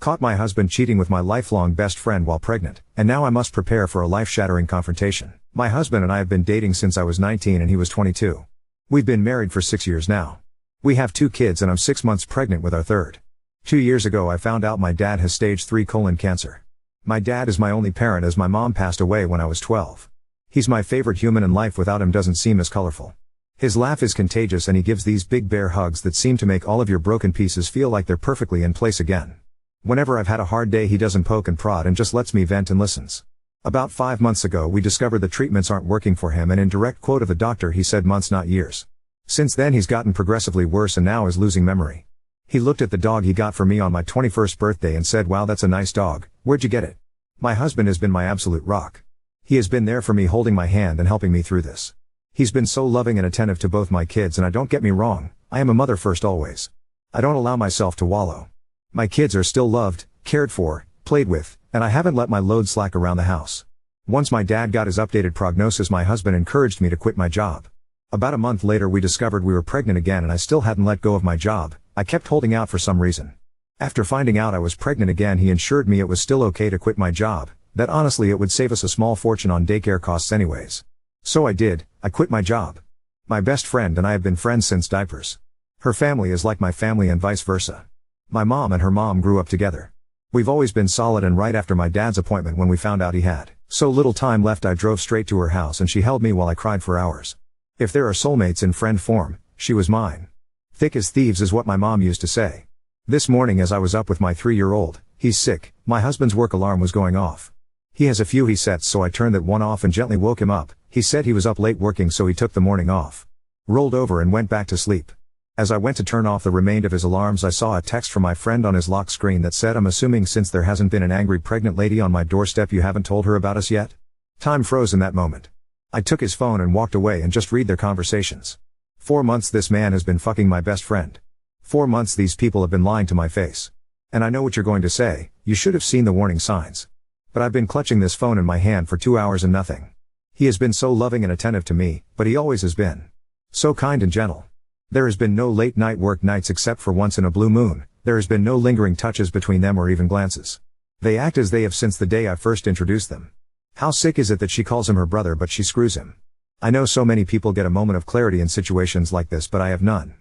Caught my husband cheating with my lifelong best friend while pregnant, and now I must prepare for a life-shattering confrontation. My husband and I have been dating since I was 19 and he was 22. We've been married for 6 years now. We have 2 kids and I'm 6 months pregnant with our third. 2 years ago I found out my dad has stage 3 colon cancer. My dad is my only parent as my mom passed away when I was 12. He's my favorite human and life without him doesn't seem as colorful. His laugh is contagious and he gives these big bear hugs that seem to make all of your broken pieces feel like they're perfectly in place again. Whenever I've had a hard day he doesn't poke and prod and just lets me vent and listens. About 5 months ago we discovered the treatments aren't working for him and in direct quote of the doctor he said months not years. Since then he's gotten progressively worse and now is losing memory. He looked at the dog he got for me on my 21st birthday and said, "Wow, that's a nice dog, where'd you get it?" My husband has been my absolute rock. He has been there for me holding my hand and helping me through this. He's been so loving and attentive to both my kids and don't get me wrong, I am a mother first always. I don't allow myself to wallow. My kids are still loved, cared for, played with, and I haven't let my load slack around the house. Once my dad got his updated prognosis my husband encouraged me to quit my job. About a month later we discovered we were pregnant again and I still hadn't let go of my job, I kept holding out for some reason. After finding out I was pregnant again he assured me it was still okay to quit my job, that honestly it would save us a small fortune on daycare costs anyways. So I did, I quit my job. My best friend and I have been friends since diapers. Her family is like my family and vice versa. My mom and her mom grew up together. We've always been solid and right after my dad's appointment when we found out he had so little time left I drove straight to her house and she held me while I cried for hours. If there are soulmates in friend form, she was mine. Thick as thieves is what my mom used to say. This morning as I was up with my 3-year-old, he's sick, my husband's work alarm was going off. He has a few he sets so I turned that one off and gently woke him up. He said he was up late working so he took the morning off. Rolled over and went back to sleep. As I went to turn off the remainder of his alarms I saw a text from my friend on his lock screen that said, "I'm assuming since there hasn't been an angry pregnant lady on my doorstep you haven't told her about us yet?" Time froze in that moment. I took his phone and walked away and just read their conversations. 4 months this man has been fucking my best friend. 4 months these people have been lying to my face. And I know what you're going to say, you should have seen the warning signs. But I've been clutching this phone in my hand for 2 hours and nothing. He has been so loving and attentive to me, but he always has been. So kind and gentle. There has been no late night work nights except for once in a blue moon, there has been no lingering touches between them or even glances. They act as they have since the day I first introduced them. How sick is it that she calls him her brother but she screws him? I know so many people get a moment of clarity in situations like this but I have none.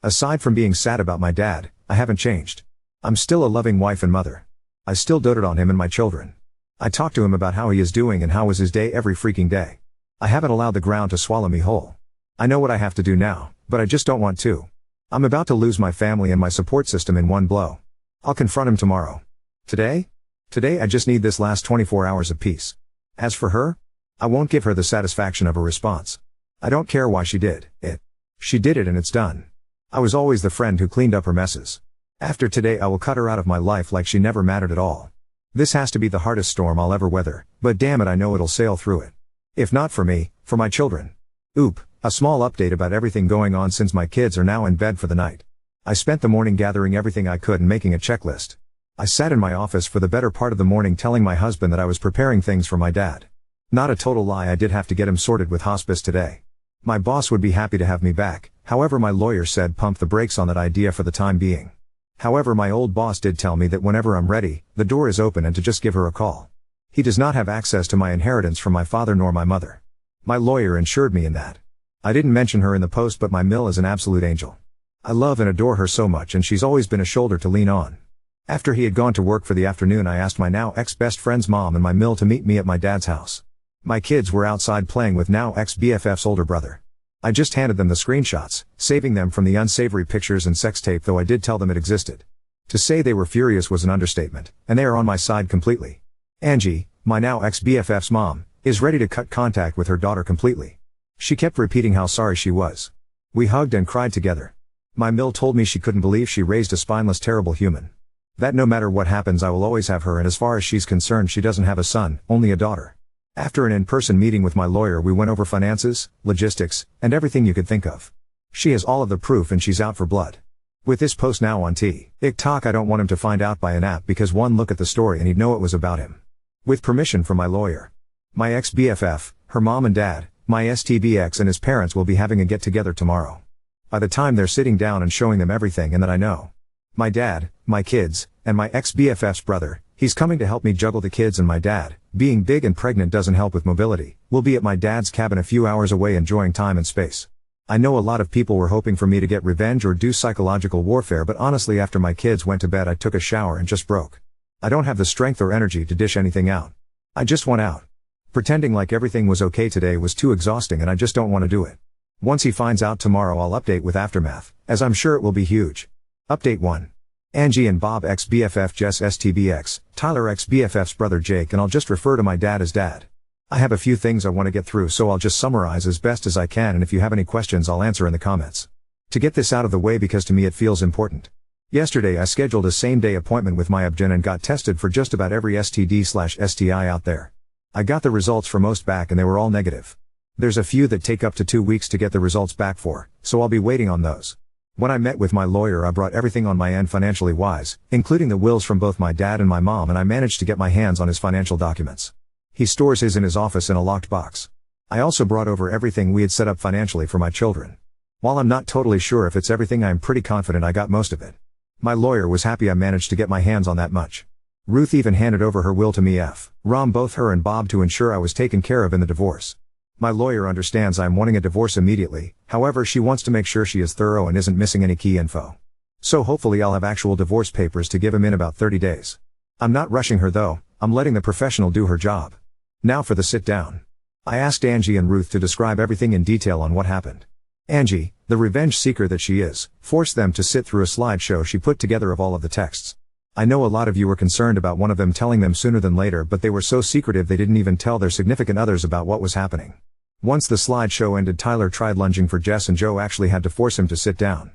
Aside from being sad about my dad, I haven't changed. I'm still a loving wife and mother. I still doted on him and my children. I talk to him about how he is doing and how was his day every freaking day. I haven't allowed the ground to swallow me whole. I know what I have to do now, but I just don't want to. I'm about to lose my family and my support system in one blow. I'll confront him tomorrow. Today I just need this last 24 hours of peace. As for her, I won't give her the satisfaction of a response. I don't care why she did it. She did it and it's done. I was always the friend who cleaned up her messes. After today I will cut her out of my life like she never mattered at all. This has to be the hardest storm I'll ever weather, but damn it I know it'll sail through it. If not for me, for my children. Oop, a small update about everything going on since my kids are now in bed for the night. I spent the morning gathering everything I could and making a checklist. I sat in my office for the better part of the morning telling my husband that I was preparing things for my dad. Not a total lie, I did have to get him sorted with hospice today. My boss would be happy to have me back, however my lawyer said pump the brakes on that idea for the time being. However my old boss did tell me that whenever I'm ready, the door is open and to just give her a call. He does not have access to my inheritance from my father nor my mother. My lawyer ensured me in that. I didn't mention her in the post but my Mill is an absolute angel. I love and adore her so much and she's always been a shoulder to lean on. After he had gone to work for the afternoon I asked my now ex-best friend's mom and my Mill to meet me at my dad's house. My kids were outside playing with now ex-BFF's older brother. I just handed them the screenshots, saving them from the unsavory pictures and sex tape though I did tell them it existed. To say they were furious was an understatement, and they are on my side completely. Angie, my now ex-BFF's mom, is ready to cut contact with her daughter completely. She kept repeating how sorry she was. We hugged and cried together. My Mill told me she couldn't believe she raised a spineless terrible human. That no matter what happens I will always have her and as far as she's concerned she doesn't have a son, only a daughter. After an in-person meeting with my lawyer we went over finances, logistics, and everything you could think of. She has all of the proof and she's out for blood. With this post now on TikTok I don't want him to find out by an app because one look at the story and he'd know it was about him. With permission from my lawyer. My ex-BFF, her mom and dad, my STBX and his parents will be having a get-together tomorrow. By the time they're sitting down and showing them everything and that I know. My dad, my kids, and my ex-BFF's brother. He's coming to help me juggle the kids and my dad. Being big and pregnant doesn't help with mobility. We'll be at my dad's cabin a few hours away enjoying time and space. I know a lot of people were hoping for me to get revenge or do psychological warfare, but honestly after my kids went to bed I took a shower and just broke. I don't have the strength or energy to dish anything out. I just want out. Pretending like everything was okay today was too exhausting and I just don't want to do it. Once he finds out tomorrow I'll update with aftermath, as I'm sure it will be huge. Update 1. Angie and Bob ex-BFF Jess STBX, Tyler ex-BFF's brother Jake, and I'll just refer to my dad as Dad. I have a few things I want to get through, so I'll just summarize as best as I can, and if you have any questions I'll answer in the comments. To get this out of the way because to me it feels important. Yesterday I scheduled a same-day appointment with my obgyn and got tested for just about every STD/STI out there. I got the results for most back and they were all negative. There's a few that take up to 2 weeks to get the results back for, so I'll be waiting on those. When I met with my lawyer I brought everything on my end financially wise, including the wills from both my dad and my mom, and I managed to get my hands on his financial documents. He stores his in his office in a locked box. I also brought over everything we had set up financially for my children. While I'm not totally sure if it's everything, I'm pretty confident I got most of it. My lawyer was happy I managed to get my hands on that much. Ruth even handed over her will to me Rom both her and Bob to ensure I was taken care of in the divorce. My lawyer understands I'm wanting a divorce immediately, however she wants to make sure she is thorough and isn't missing any key info. So hopefully I'll have actual divorce papers to give him in about 30 days. I'm not rushing her though, I'm letting the professional do her job. Now for the sit down. I asked Angie and Ruth to describe everything in detail on what happened. Angie, the revenge seeker that she is, forced them to sit through a slideshow she put together of all of the texts. I know a lot of you were concerned about one of them telling them sooner than later, but they were so secretive they didn't even tell their significant others about what was happening. Once the slideshow ended, Tyler tried lunging for Jess and Joe actually had to force him to sit down.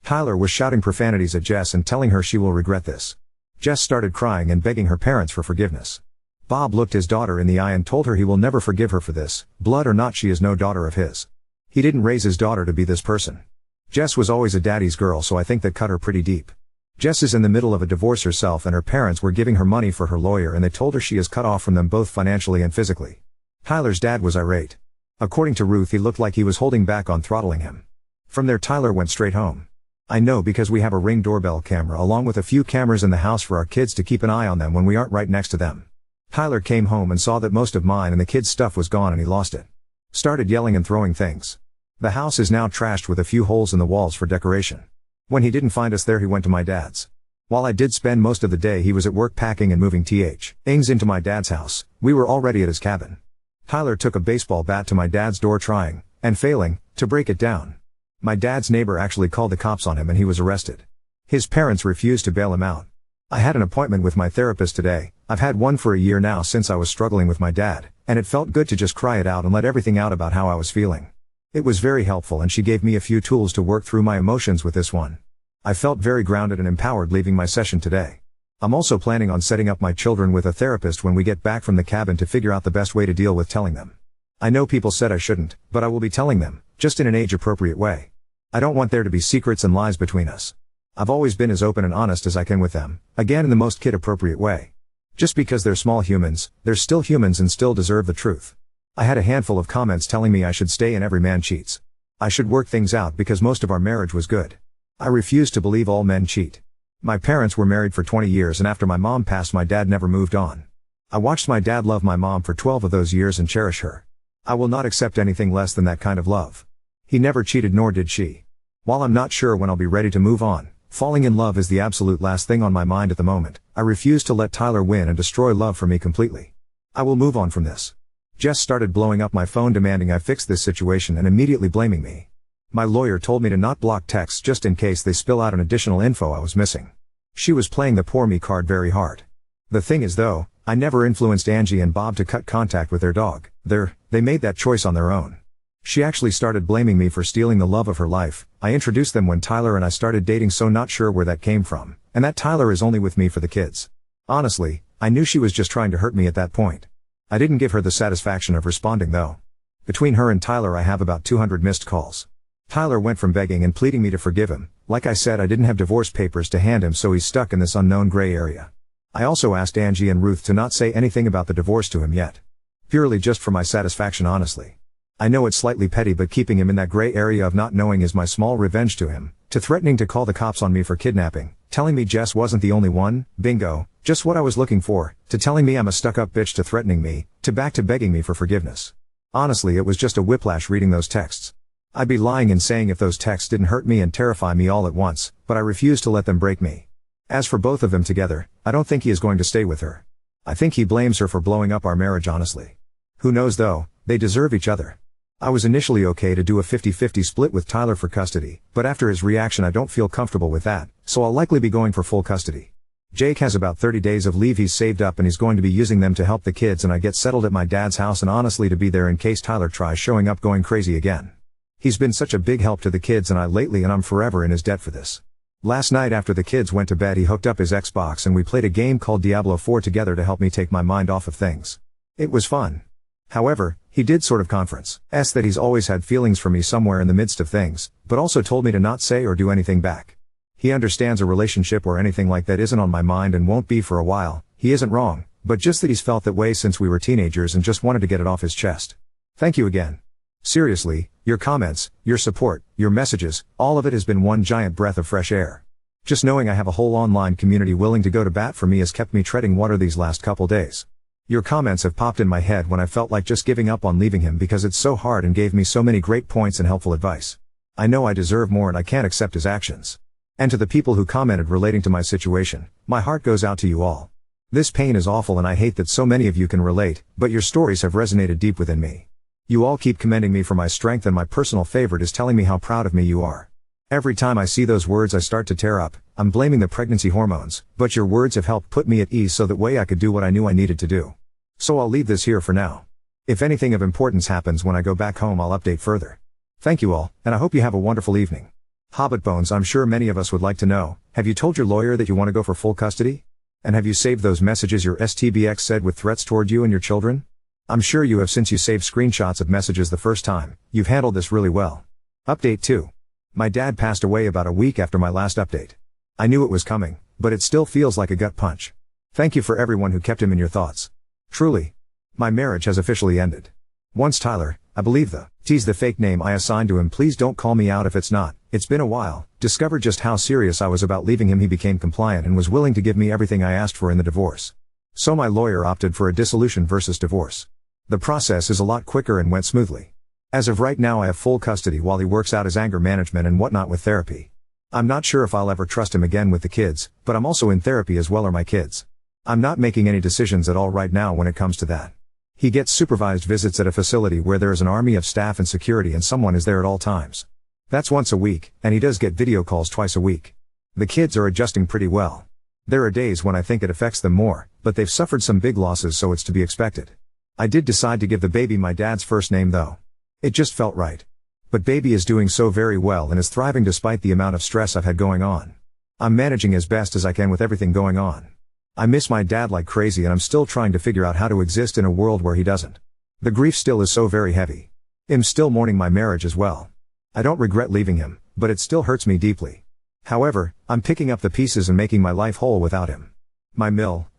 Tyler was shouting profanities at Jess and telling her she will regret this. Jess started crying and begging her parents for forgiveness. Bob looked his daughter in the eye and told her he will never forgive her for this, blood or not, she is no daughter of his. He didn't raise his daughter to be this person. Jess was always a daddy's girl, so I think that cut her pretty deep. Jess is in the middle of a divorce herself and her parents were giving her money for her lawyer and they told her she is cut off from them both financially and physically. Tyler's dad was irate. According to Ruth, he looked like he was holding back on throttling him. From there Tyler went straight home. I know because we have a Ring doorbell camera along with a few cameras in the house for our kids to keep an eye on them when we aren't right next to them. Tyler came home and saw that most of mine and the kids' stuff was gone and he lost it. Started yelling and throwing things. The house is now trashed with a few holes in the walls for decoration. When he didn't find us there he went to my dad's. While I did spend most of the day he was at work packing and moving things into my dad's house. We were already at his cabin. Tyler took a baseball bat to my dad's door trying, and failing, to break it down. My dad's neighbor actually called the cops on him and he was arrested. His parents refused to bail him out. I had an appointment with my therapist today. I've had one for a year now since I was struggling with my dad, and it felt good to just cry it out and let everything out about how I was feeling. It was very helpful and she gave me a few tools to work through my emotions with this one. I felt very grounded and empowered leaving my session today. I'm also planning on setting up my children with a therapist when we get back from the cabin to figure out the best way to deal with telling them. I know people said I shouldn't, but I will be telling them, just in an age-appropriate way. I don't want there to be secrets and lies between us. I've always been as open and honest as I can with them, again in the most kid-appropriate way. Just because they're small humans, they're still humans and still deserve the truth. I had a handful of comments telling me I should stay and every man cheats. I should work things out because most of our marriage was good. I refuse to believe all men cheat. My parents were married for 20 years and after my mom passed my dad never moved on. I watched my dad love my mom for 12 of those years and cherish her. I will not accept anything less than that kind of love. He never cheated nor did she. While I'm not sure when I'll be ready to move on, falling in love is the absolute last thing on my mind at the moment. I refuse to let Tyler win and destroy love for me completely. I will move on from this. Jess started blowing up my phone demanding I fix this situation and immediately blaming me. My lawyer told me to not block texts just in case they spill out an additional info I was missing. She was playing the poor me card very hard. The thing is though, I never influenced Angie and Bob to cut contact with their dog. They made that choice on their own. She actually started blaming me for stealing the love of her life. I introduced them when Tyler and I started dating, so not sure where that came from, and that Tyler is only with me for the kids. Honestly, I knew she was just trying to hurt me at that point. I didn't give her the satisfaction of responding though. Between her and Tyler I have about 200 missed calls. Tyler went from begging and pleading me to forgive him. Like I said, I didn't have divorce papers to hand him, so he's stuck in this unknown gray area. I also asked Angie and Ruth to not say anything about the divorce to him yet. Purely just for my satisfaction, honestly. I know it's slightly petty, but keeping him in that gray area of not knowing is my small revenge to him, to threatening to call the cops on me for kidnapping, telling me Jess wasn't the only one, bingo, just what I was looking for, to telling me I'm a stuck-up bitch, to threatening me, to back to begging me for forgiveness. Honestly, it was just a whiplash reading those texts. I'd be lying in saying if those texts didn't hurt me and terrify me all at once, but I refuse to let them break me. As for both of them together, I don't think he is going to stay with her. I think he blames her for blowing up our marriage, honestly. Who knows though, they deserve each other. I was initially okay to do a 50-50 split with Tyler for custody, but after his reaction I don't feel comfortable with that, so I'll likely be going for full custody. Jake has about 30 days of leave he's saved up and he's going to be using them to help the kids and I get settled at my dad's house, and honestly to be there in case Tyler tries showing up going crazy again. He's been such a big help to the kids and I lately, and I'm forever in his debt for this. Last night after the kids went to bed he hooked up his Xbox and we played a game called Diablo 4 together to help me take my mind off of things. It was fun. However, he did sort of confess that he's always had feelings for me somewhere in the midst of things, but also told me to not say or do anything back. He understands a relationship or anything like that isn't on my mind and won't be for a while. He isn't wrong, but just that he's felt that way since we were teenagers and just wanted to get it off his chest. Thank you again. Seriously, your comments, your support, your messages, all of it has been one giant breath of fresh air. Just knowing I have a whole online community willing to go to bat for me has kept me treading water these last couple days. Your comments have popped in my head when I felt like just giving up on leaving him because it's so hard, and gave me so many great points and helpful advice. I know I deserve more and I can't accept his actions. And to the people who commented relating to my situation, my heart goes out to you all. This pain is awful and I hate that so many of you can relate, but your stories have resonated deep within me. You all keep commending me for my strength, and my personal favorite is telling me how proud of me you are. Every time I see those words I start to tear up. I'm blaming the pregnancy hormones, but your words have helped put me at ease so that way I could do what I knew I needed to do. So I'll leave this here for now. If anything of importance happens when I go back home I'll update further. Thank you all, and I hope you have a wonderful evening. Hobbit Bones, I'm sure many of us would like to know, have you told your lawyer that you want to go for full custody? And have you saved those messages your STBX said with threats toward you and your children? I'm sure you have, since you saved screenshots of messages the first time. You've handled this really well. Update 2. My dad passed away about a week after my last update. I knew it was coming, but it still feels like a gut punch. Thank you for everyone who kept him in your thoughts. Truly. My marriage has officially ended. Once Tyler, I believe he's the fake name I assigned to him, please don't call me out if it's not, it's been a while, discovered just how serious I was about leaving him, he became compliant and was willing to give me everything I asked for in the divorce. So my lawyer opted for a dissolution versus divorce. The process is a lot quicker and went smoothly. As of right now I have full custody while he works out his anger management and whatnot with therapy. I'm not sure if I'll ever trust him again with the kids, but I'm also in therapy as well, are my kids. I'm not making any decisions at all right now when it comes to that. He gets supervised visits at a facility where there is an army of staff and security and someone is there at all times. That's once a week, and he does get video calls twice a week. The kids are adjusting pretty well. There are days when I think it affects them more, but they've suffered some big losses, so it's to be expected. I did decide to give the baby my dad's first name though. It just felt right. But baby is doing so very well and is thriving despite the amount of stress I've had going on. I'm managing as best as I can with everything going on. I miss my dad like crazy and I'm still trying to figure out how to exist in a world where he doesn't. The grief still is so very heavy. I'm still mourning my marriage as well. I don't regret leaving him, but it still hurts me deeply. However, I'm picking up the pieces and making my life whole without him. My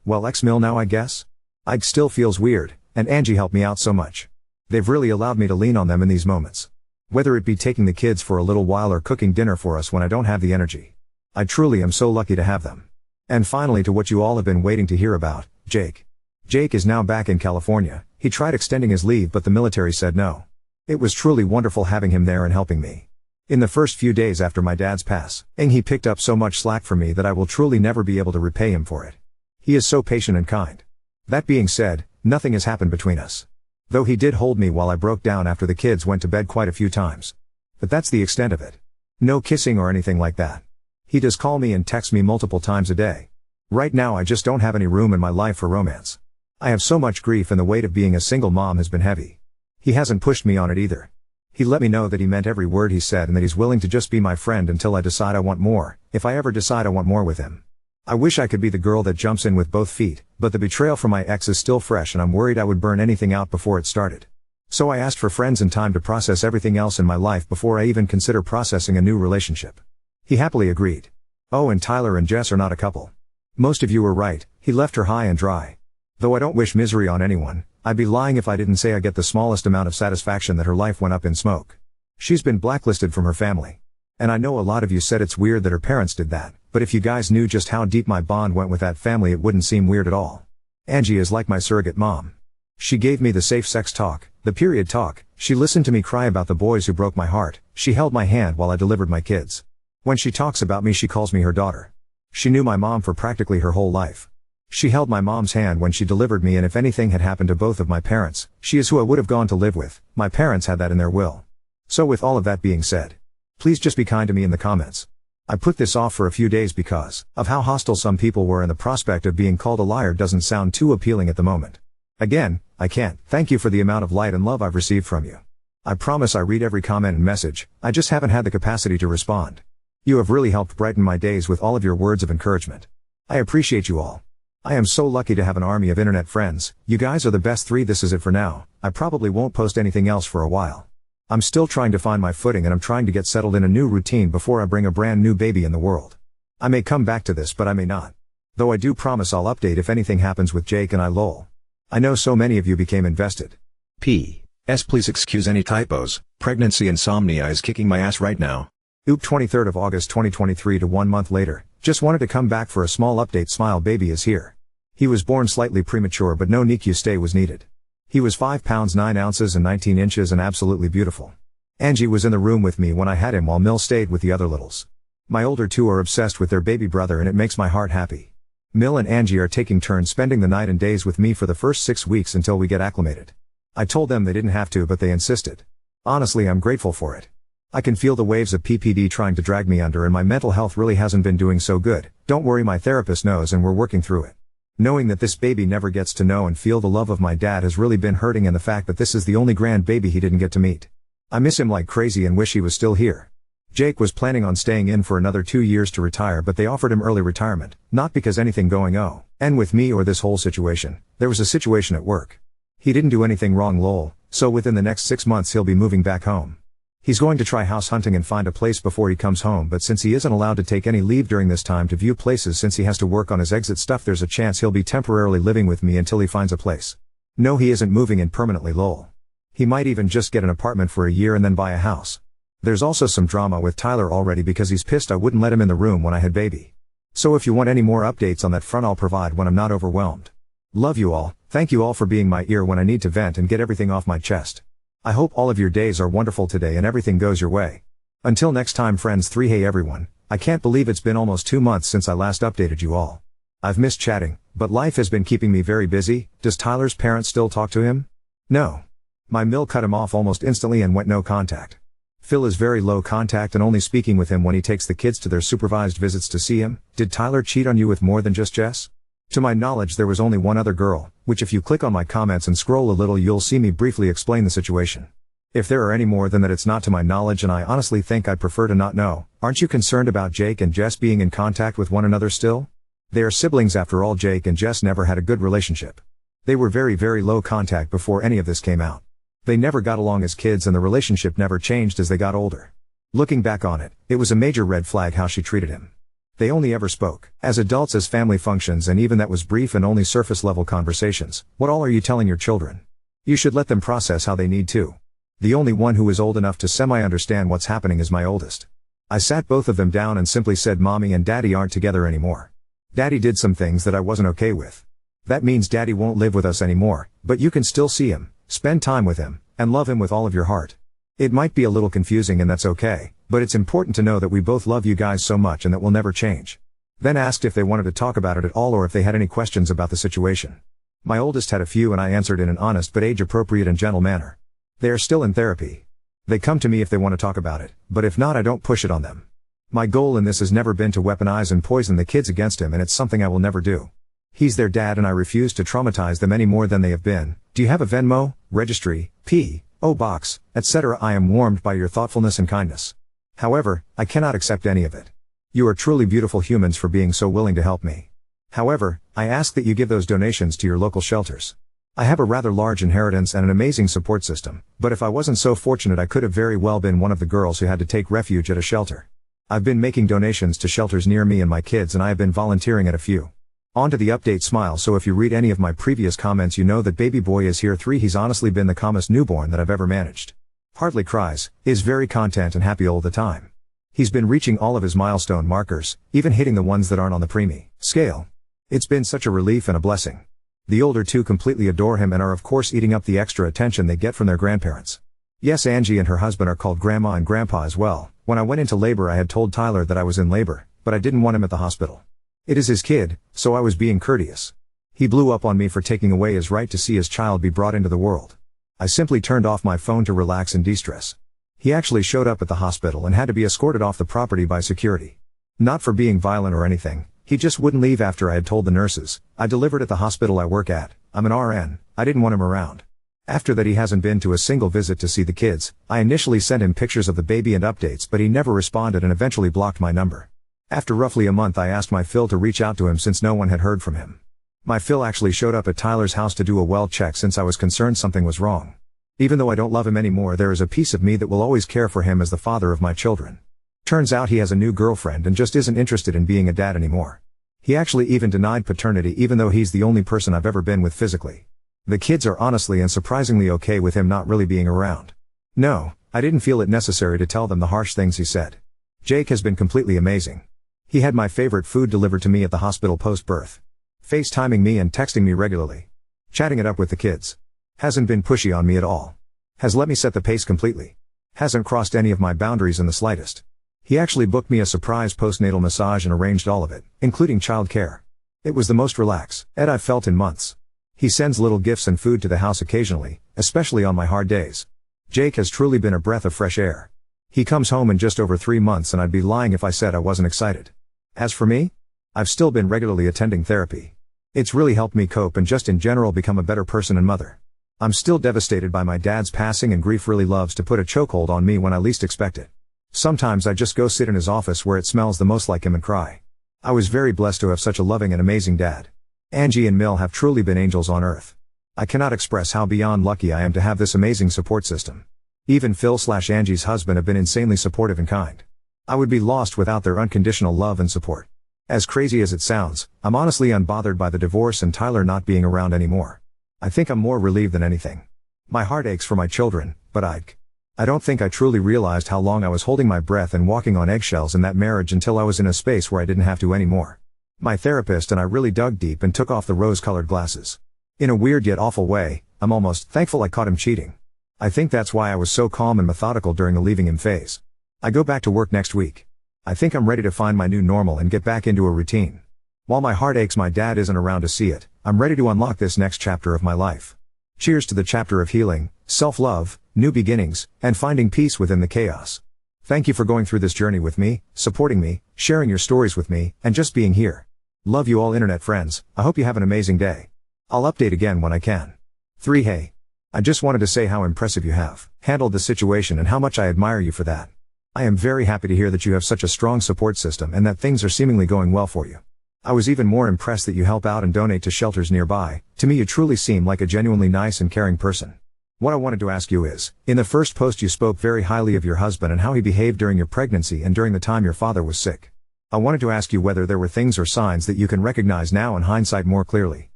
ex-mill now I guess? Ike still feels weird, and Angie helped me out so much. They've really allowed me to lean on them in these moments. Whether it be taking the kids for a little while or cooking dinner for us when I don't have the energy. I truly am so lucky to have them. And finally, to what you all have been waiting to hear about, Jake. Jake is now back in California. He tried extending his leave but the military said no. It was truly wonderful having him there and helping me. In the first few days after my dad's passing, he picked up so much slack for me that I will truly never be able to repay him for it. He is so patient and kind. That being said, nothing has happened between us. Though he did hold me while I broke down after the kids went to bed quite a few times. But that's the extent of it. No kissing or anything like that. He does call me and text me multiple times a day. Right now I just don't have any room in my life for romance. I have so much grief and the weight of being a single mom has been heavy. He hasn't pushed me on it either. He let me know that he meant every word he said and that he's willing to just be my friend until I decide I want more, if I ever decide I want more with him. I wish I could be the girl that jumps in with both feet, but the betrayal from my ex is still fresh and I'm worried I would burn anything out before it started. So I asked for friends and time to process everything else in my life before I even consider processing a new relationship. He happily agreed. Oh, and Tyler and Jess are not a couple. Most of you were right, he left her high and dry. Though I don't wish misery on anyone, I'd be lying if I didn't say I get the smallest amount of satisfaction that her life went up in smoke. She's been blacklisted from her family. And I know a lot of you said it's weird that her parents did that, but if you guys knew just how deep my bond went with that family, it wouldn't seem weird at all. Angie is like my surrogate mom. She gave me the safe sex talk, the period talk, she listened to me cry about the boys who broke my heart, she held my hand while I delivered my kids. When she talks about me, she calls me her daughter. She knew my mom for practically her whole life. She held my mom's hand when she delivered me, and if anything had happened to both of my parents, she is who I would have gone to live with. My parents had that in their will. So with all of that being said, please just be kind to me in the comments. I put this off for a few days because of how hostile some people were, and the prospect of being called a liar doesn't sound too appealing at the moment. Again, I can't thank you for the amount of light and love I've received from you. I promise I read every comment and message, I just haven't had the capacity to respond. You have really helped brighten my days with all of your words of encouragement. I appreciate you all. I am so lucky to have an army of internet friends. You guys are the best 3. This is it for now. I probably won't post anything else for a while. I'm still trying to find my footing, and I'm trying to get settled in a new routine before I bring a brand new baby in the world. I may come back to this, but I may not. Though I do promise I'll update if anything happens with Jake and I. Lol. I know so many of you became invested. P.S. Please excuse any typos. Pregnancy insomnia is kicking my ass right now. Oop, 23rd of August 2023 to 1 month later. Just wanted to come back for a small update. Smile baby is here. He was born slightly premature, but no NICU stay was needed. He was 5 pounds 9 ounces and 19 inches and absolutely beautiful. Angie was in the room with me when I had him, while Mill stayed with the other littles. My older 2 are obsessed with their baby brother, and it makes my heart happy. Mill and Angie are taking turns spending the night and days with me for the first 6 weeks until we get acclimated. I told them they didn't have to, but they insisted. Honestly, I'm grateful for it. I can feel the waves of PPD trying to drag me under, and my mental health really hasn't been doing so good. Don't worry, my therapist knows and we're working through it. Knowing that this baby never gets to know and feel the love of my dad has really been hurting, and the fact that this is the only grandbaby he didn't get to meet. I miss him like crazy and wish he was still here. Jake was planning on staying in for another 2 years to retire, but they offered him early retirement, not because anything going on with me or this whole situation. There was a situation at work. He didn't do anything wrong, lol, so within the next 6 months he'll be moving back home. He's going to try house hunting and find a place before he comes home, but since he isn't allowed to take any leave during this time to view places since he has to work on his exit stuff, there's a chance he'll be temporarily living with me until he finds a place. No, he isn't moving in permanently, lol. He might even just get an apartment for a year and then buy a house. There's also some drama with Tyler already because he's pissed I wouldn't let him in the room when I had baby. So if you want any more updates on that front, I'll provide when I'm not overwhelmed. Love you all. Thank you all for being my ear when I need to vent and get everything off my chest. I hope all of your days are wonderful today and everything goes your way. Until next time, friends 3. Hey everyone, I can't believe it's been almost 2 months since I last updated you all. I've missed chatting, but life has been keeping me very busy. Does Tyler's parents still talk to him? No. My Mill cut him off almost instantly and went no contact. Phil is very low contact and only speaking with him when he takes the kids to their supervised visits to see him. Did Tyler cheat on you with more than just Jess? To my knowledge there was only one other girl, which if you click on my comments and scroll a little you'll see me briefly explain the situation. If there are any more than that, it's not to my knowledge, and I honestly think I'd prefer to not know. Aren't you concerned about Jake and Jess being in contact with one another still? They are siblings after all. Jake and Jess never had a good relationship. They were very, very low contact before any of this came out. They never got along as kids and the relationship never changed as they got older. Looking back on it, it was a major red flag how she treated him. They only ever spoke as adults as family functions, and even that was brief and only surface level conversations. What all are you telling your children? You should let them process how they need to. The only one who is old enough to semi-understand what's happening is my oldest. I sat both of them down and simply said, Mommy and Daddy aren't together anymore. Daddy did some things that I wasn't okay with. That means Daddy won't live with us anymore, but you can still see him, spend time with him, and love him with all of your heart. It might be a little confusing and that's okay, but it's important to know that we both love you guys so much and that will never change. Then asked if they wanted to talk about it at all or if they had any questions about the situation. My oldest had a few and I answered in an honest but age-appropriate and gentle manner. They are still in therapy. They come to me if they want to talk about it, but if not, I don't push it on them. My goal in this has never been to weaponize and poison the kids against him, and it's something I will never do. He's their dad and I refuse to traumatize them any more than they have been. Do you have a Venmo, registry, P.O. box, etc.? I am warmed by your thoughtfulness and kindness. However, I cannot accept any of it. You are truly beautiful humans for being so willing to help me. However, I ask that you give those donations to your local shelters. I have a rather large inheritance and an amazing support system, but if I wasn't so fortunate I could have very well been one of the girls who had to take refuge at a shelter. I've been making donations to shelters near me and my kids, and I have been volunteering at a few. On to the update. Smile. So if you read any of my previous comments, you know that baby boy is here 3. He's honestly been the calmest newborn that I've ever managed. Hardly cries, is very content and happy all the time. He's been reaching all of his milestone markers, even hitting the ones that aren't on the preemie scale. It's been such a relief and a blessing. The older two completely adore him and are of course eating up the extra attention they get from their grandparents. Yes, Angie and her husband are called Grandma and Grandpa as well. When I went into labor, I had told Tyler that I was in labor, but I didn't want him at the hospital. It is his kid, so I was being courteous. He blew up on me for taking away his right to see his child be brought into the world. I simply turned off my phone to relax and de-stress. He actually showed up at the hospital and had to be escorted off the property by security. Not for being violent or anything, he just wouldn't leave after I had told the nurses. I delivered at the hospital I work at. I'm an RN. I didn't want him around. After that, he hasn't been to a single visit to see the kids. I initially sent him pictures of the baby and updates, but he never responded and eventually blocked my number. After roughly a month, I asked my Phil to reach out to him since no one had heard from him. My Phil actually showed up at Tyler's house to do a well check since I was concerned something was wrong. Even though I don't love him anymore, there is a piece of me that will always care for him as the father of my children. Turns out he has a new girlfriend and just isn't interested in being a dad anymore. He actually even denied paternity, even though he's the only person I've ever been with physically. The kids are honestly and surprisingly okay with him not really being around. No, I didn't feel it necessary to tell them the harsh things he said. Jake has been completely amazing. He had my favorite food delivered to me at the hospital post-birth. FaceTiming me and texting me regularly. Chatting it up with the kids. Hasn't been pushy on me at all. Has let me set the pace completely. Hasn't crossed any of my boundaries in the slightest. He actually booked me a surprise postnatal massage and arranged all of it, including child care. It was the most relaxed I've felt in months. He sends little gifts and food to the house occasionally, especially on my hard days. Jake has truly been a breath of fresh air. He comes home in just over 3 months and I'd be lying if I said I wasn't excited. As for me, I've still been regularly attending therapy. It's really helped me cope and just in general become a better person and mother. I'm still devastated by my dad's passing and grief really loves to put a chokehold on me when I least expect it. Sometimes I just go sit in his office where it smells the most like him and cry. I was very blessed to have such a loving and amazing dad. Angie and Mill have truly been angels on earth. I cannot express how beyond lucky I am to have this amazing support system. Even Phil/Angie's husband have been insanely supportive and kind. I would be lost without their unconditional love and support. As crazy as it sounds, I'm honestly unbothered by the divorce and Tyler not being around anymore. I think I'm more relieved than anything. My heart aches for my children, but I don't think I truly realized how long I was holding my breath and walking on eggshells in that marriage until I was in a space where I didn't have to anymore. My therapist and I really dug deep and took off the rose-colored glasses. In a weird yet awful way, I'm almost thankful I caught him cheating. I think that's why I was so calm and methodical during the leaving him phase. I go back to work next week. I think I'm ready to find my new normal and get back into a routine. While my heart aches my dad isn't around to see it, I'm ready to unlock this next chapter of my life. Cheers to the chapter of healing, self-love, new beginnings, and finding peace within the chaos. Thank you for going through this journey with me, supporting me, sharing your stories with me, and just being here. Love you all internet friends. I hope you have an amazing day. I'll update again when I can. 3. Hey. I just wanted to say how impressive you have handled the situation and how much I admire you for that. I am very happy to hear that you have such a strong support system and that things are seemingly going well for you. I was even more impressed that you help out and donate to shelters nearby. To me you truly seem like a genuinely nice and caring person. What I wanted to ask you is, in the first post you spoke very highly of your husband and how he behaved during your pregnancy and during the time your father was sick. I wanted to ask you whether there were things or signs that you can recognize now in hindsight more clearly.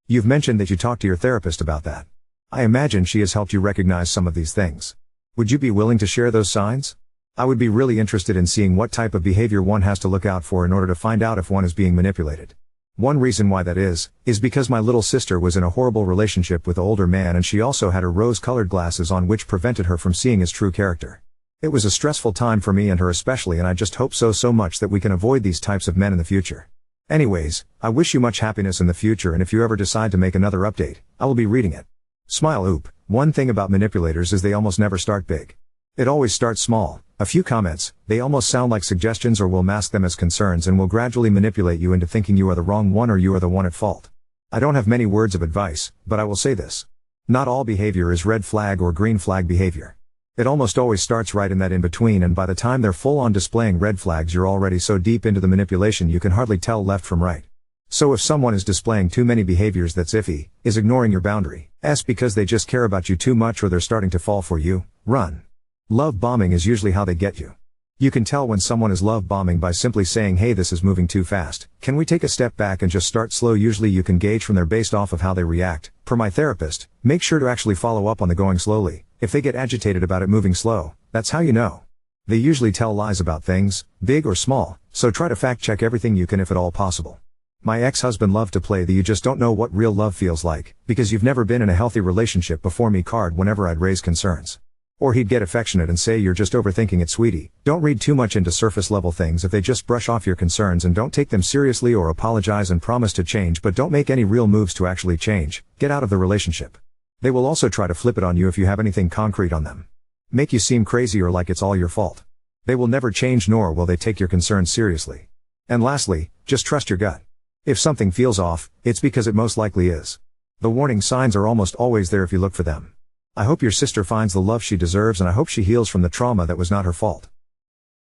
You've mentioned that you talked to your therapist about that. I imagine she has helped you recognize some of these things. Would you be willing to share those signs? I would be really interested in seeing what type of behavior one has to look out for in order to find out if one is being manipulated. One reason why that is because my little sister was in a horrible relationship with an older man and she also had her rose-colored glasses on which prevented her from seeing his true character. It was a stressful time for me and her especially, and I just hope so much that we can avoid these types of men in the future. Anyways, I wish you much happiness in the future, and if you ever decide to make another update, I will be reading it. Smile. Oop. One thing about manipulators is they almost never start big. It always starts small. A few comments, they almost sound like suggestions or will mask them as concerns and will gradually manipulate you into thinking you are the wrong one or you are the one at fault. I don't have many words of advice, but I will say this. Not all behavior is red flag or green flag behavior. It almost always starts right in that in-between, and by the time they're full on displaying red flags you're already so deep into the manipulation you can hardly tell left from right. So if someone is displaying too many behaviors that's iffy, is ignoring your boundary, because they just care about you too much or they're starting to fall for you, run. Love bombing is usually how they get you. You can tell when someone is love bombing by simply saying, hey, this is moving too fast. Can we take a step back and just start slow? Usually you can gauge from there based off of how they react. Per my therapist, make sure to actually follow up on the going slowly. If they get agitated about it moving slow, that's how you know. They usually tell lies about things, big or small, so try to fact check everything you can if at all possible. My ex-husband loved to play the you just don't know what real love feels like, because you've never been in a healthy relationship before me card whenever I'd raise concerns. Or he'd get affectionate and say, you're just overthinking it, sweetie. Don't read too much into surface level things. If they just brush off your concerns and don't take them seriously, or apologize and promise to change but don't make any real moves to actually change, get out of the relationship. They will also try to flip it on you if you have anything concrete on them. Make you seem crazy or like it's all your fault. They will never change, nor will they take your concerns seriously. And lastly, just trust your gut. If something feels off, it's because it most likely is. The warning signs are almost always there if you look for them. I hope your sister finds the love she deserves, and I hope she heals from the trauma that was not her fault.